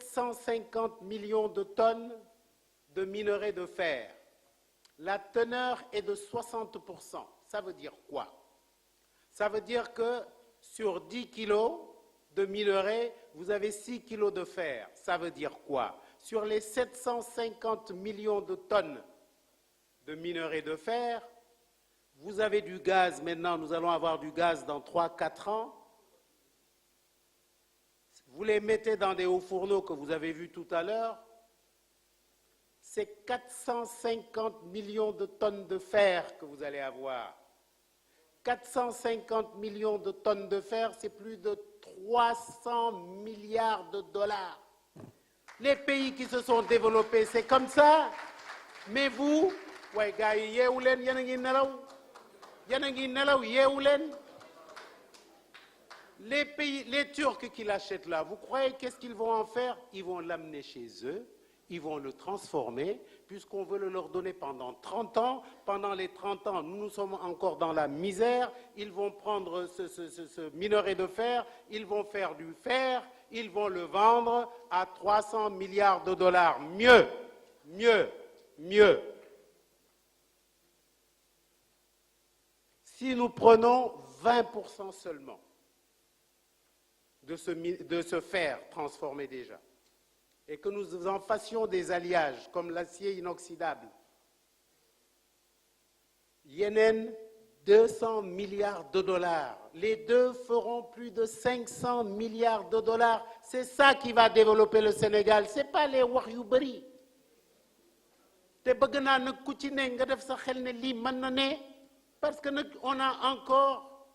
750 millions de tonnes de minerai de fer. La teneur est de 60%. Ça veut dire quoi? Ça veut dire que sur 10 kilos de minerai, vous avez 6 kilos de fer. Ça veut dire quoi? Sur les 750 millions de tonnes de minerai de fer, vous avez du gaz. Maintenant, nous allons avoir du gaz dans 3-4 ans. Vous les mettez dans des hauts fourneaux que vous avez vus tout à l'heure. C'est 450 millions de tonnes de fer que vous allez avoir. 450 millions de tonnes de fer, c'est plus de 300 milliards de dollars. Les pays qui se sont développés, c'est comme ça. Mais vous, ouais, gars, yeewulen, yeewulen. Les pays, les Turcs qui l'achètent là, vous croyez qu'est-ce qu'ils vont en faire? Ils vont l'amener chez eux. Ils vont le transformer, puisqu'on veut le leur donner pendant 30 ans. Pendant les 30 ans, nous sommes encore dans la misère. Ils vont prendre ce minerai de fer, ils vont faire du fer, ils vont le vendre à 300 milliards de dollars. Mieux, mieux, mieux. Si nous prenons 20% seulement de ce fer transformé déjà, et que nous en fassions des alliages comme l'acier inoxydable, Yémen, 200 milliards de dollars. Les deux feront plus de 500 milliards de dollars. C'est ça qui va développer le Sénégal. Ce n'est pas les wax yu bari. Te bëgg naa nag ku ci ne nga def sa xel ne lii mën na ne, parce que nag on a encore,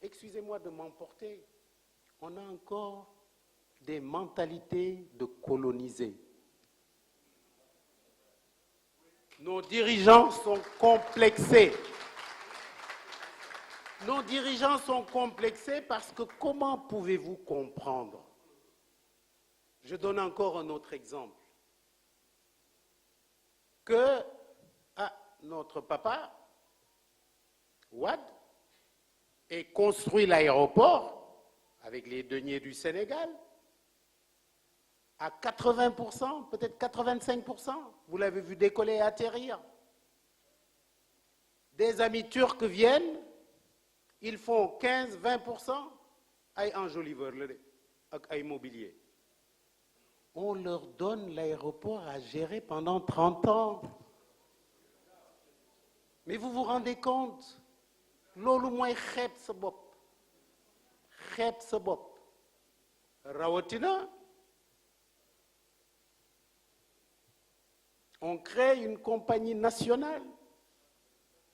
excusez-moi de m'emporter, on a encore des mentalités de colonisés. Nos dirigeants sont complexés. Nos dirigeants sont complexés parce que comment pouvez-vous comprendre? Je donne encore un autre exemple. Que notre papa, Wade, ait construit l'aéroport avec les deniers du Sénégal à 80%, peut-être 85%. Vous l'avez vu décoller et atterrir. Des amis turcs viennent, ils font 15-20%, ay enjoliveur avec ay immobilier. On leur donne l'aéroport à gérer pendant 30 ans. Mais vous vous rendez compte? Lolu moy xeeb sa bopp. Xeeb sa bopp. Rawatina, on crée une compagnie nationale,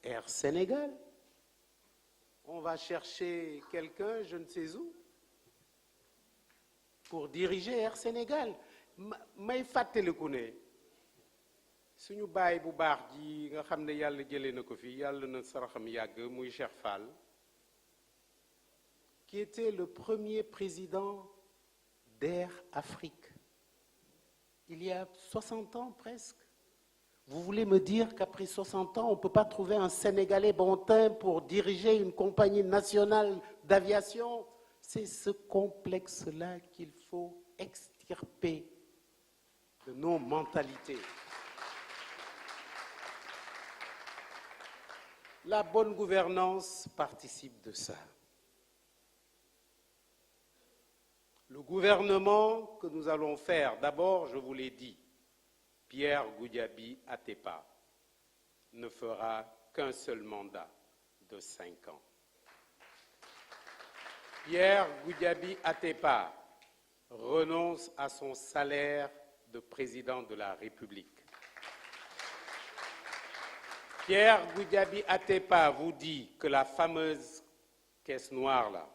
Air Sénégal. On va chercher quelqu'un, je ne sais où, pour diriger Air Sénégal. May fàttaliku ne suñu baay bu baax ji nga xam ne yàlla jëlee na ko fi, yàlla na saraxam yàgg, muy Cheikh Fall, qui était le premier président d'Air Afrique, il y a 60 ans presque. Vous voulez me dire qu'après 60 ans, on ne peut pas trouver un Sénégalais bon teint pour diriger une compagnie nationale d'aviation? C'est ce complexe-là qu'il faut extirper de nos mentalités. La bonne gouvernance participe de ça. Le gouvernement que nous allons faire, d'abord, je vous l'ai dit, Pierre Goudiaby Atepa ne fera qu'un seul mandat de 5 ans. Pierre Goudiaby Atepa renonce à son salaire de président de la République. Pierre Goudiaby Atepa vous dit que la fameuse caisse noire là,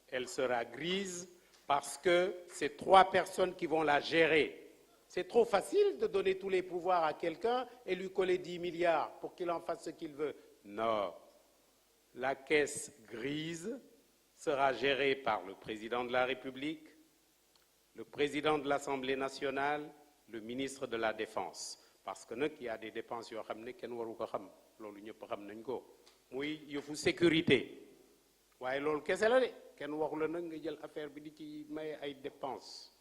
elle sera grise parce que c'est 3 personnes qui vont la gérer. C'est trop facile de donner tous les pouvoirs à quelqu'un et lui coller 10 milliards pour qu'il en fasse ce qu'il veut. Non. La caisse grise sera gérée par le président de la République, le président de l'Assemblée nationale, le ministre de la Défense. Parce que il y a des dépenses qui ken waru ko xam lolu ñepp xam nañ ko muy yëfu sécurité. Waye lolu kessé la dé ken waxu la nak nga jël affaire bi di ci may ay dépenses.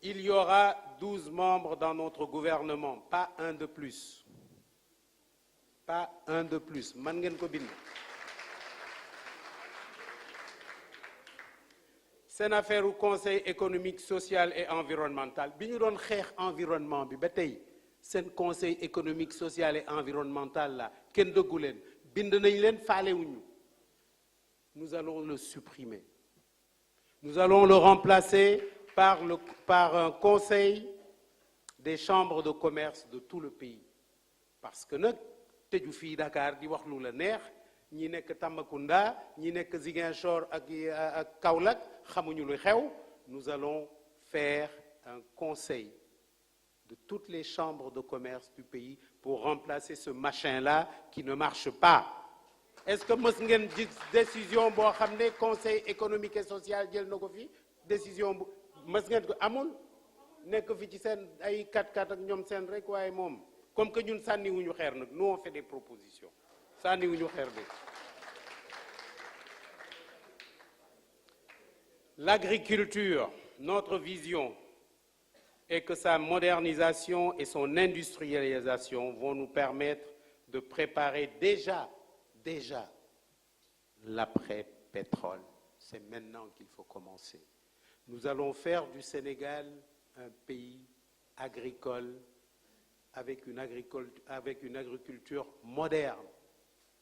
Il y aura 12 membres dans notre gouvernement, pas un de plus. Pas un de plus. Man ngeen ko bind. Seen affaire au Conseil économique, social et environnemental. Bi ñu doon xeex environnement bi ba tey seen Conseil économique, social et environnemental la kenn dëggu leen bind nañ leen faale wuñu. Nous allons le supprimer. Nous allons le remplacer par un conseil des chambres de commerce de tout le pays. Parce que nag tëju fii Dakar di wax lu la neex ñi nekk Tambacounda ñi nekk Ziguinchor ak Kaolack xamuñu lu xew. Nous allons faire un conseil de toutes les chambres de commerce du pays pour remplacer ce machin-là qui ne marche pas. Est-ce que mës ngeen gis décision boo xam ne conseil économique et social jël na ko fi décision bu mës ngeen ko amul nekk fi ci seen ay 4x4 ak ñoom seen rek waaye moom comme que ñun sànniwuñu xeer nag nous on fait des propositions sànniwuñu xeer de. L'agriculture, notre vision est que sa modernisation et son industrialisation vont nous permettre de préparer déjà l'après-pétrole. C'est maintenant qu'il faut commencer. Nous allons faire du Sénégal un pays agricole avec une agriculture moderne.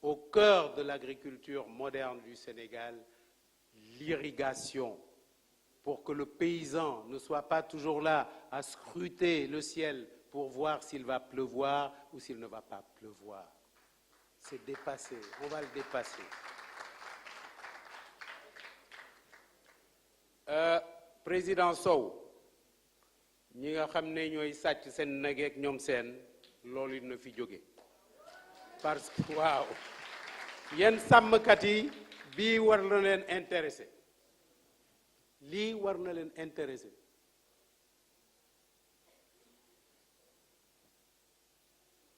Au cœur de l'agriculture moderne du Sénégal, l'irrigation, pour que le paysan ne soit pas toujours là à scruter le ciel pour voir s'il va pleuvoir ou s'il ne va pas pleuvoir. C'est dépassé, on va le dépasser. Président Sow ñi nga xam ne ñooy sàcc seen nag ak ñoom seen loolu na fi jóge parce que waaw yéen sàmmkat yi bii war na leen intéressé lii war na leen intéressé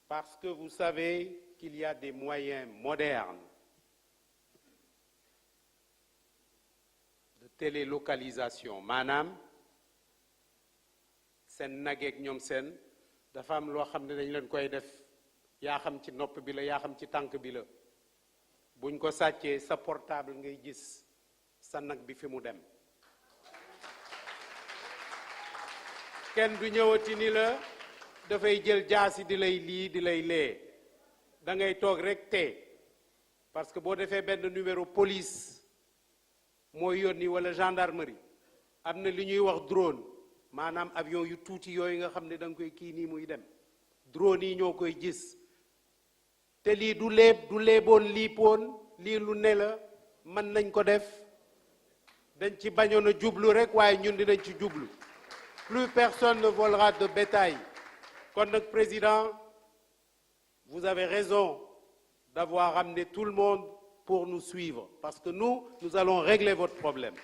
parce que vous savez qu'il y a des moyens modernes de télélocalisation maanaam seen nageek ñoom seen dafa am loo xam ne dañ leen koy def yaa xam ci nopp bi la yaa xam ci tànk bi la buñ ko sàccee sa portable ngay gis sa nag bi fi mu dem kenn du ñëwati ni la dafay jël jaasi di lay lii di lay lee da ngay toog rek te parce que boo defee benn numéro police mooy yónni wala gendarmerie am na li ñuy wax drone maanaam avion yu tuuti yooyu nga xam ne da nga koy kii nii muy dem drone yi ñoo koy gis te lii du léeboon liipoon lii lu ne la mën nañ ko def dañ ci bañoon a jublu rek waaye ñun dinañ ci jublu plus personne ne volera de bétail kon nag président vous avez raison d'avoir amené tout le monde pour nous suivre parce que nous allons régler votre problème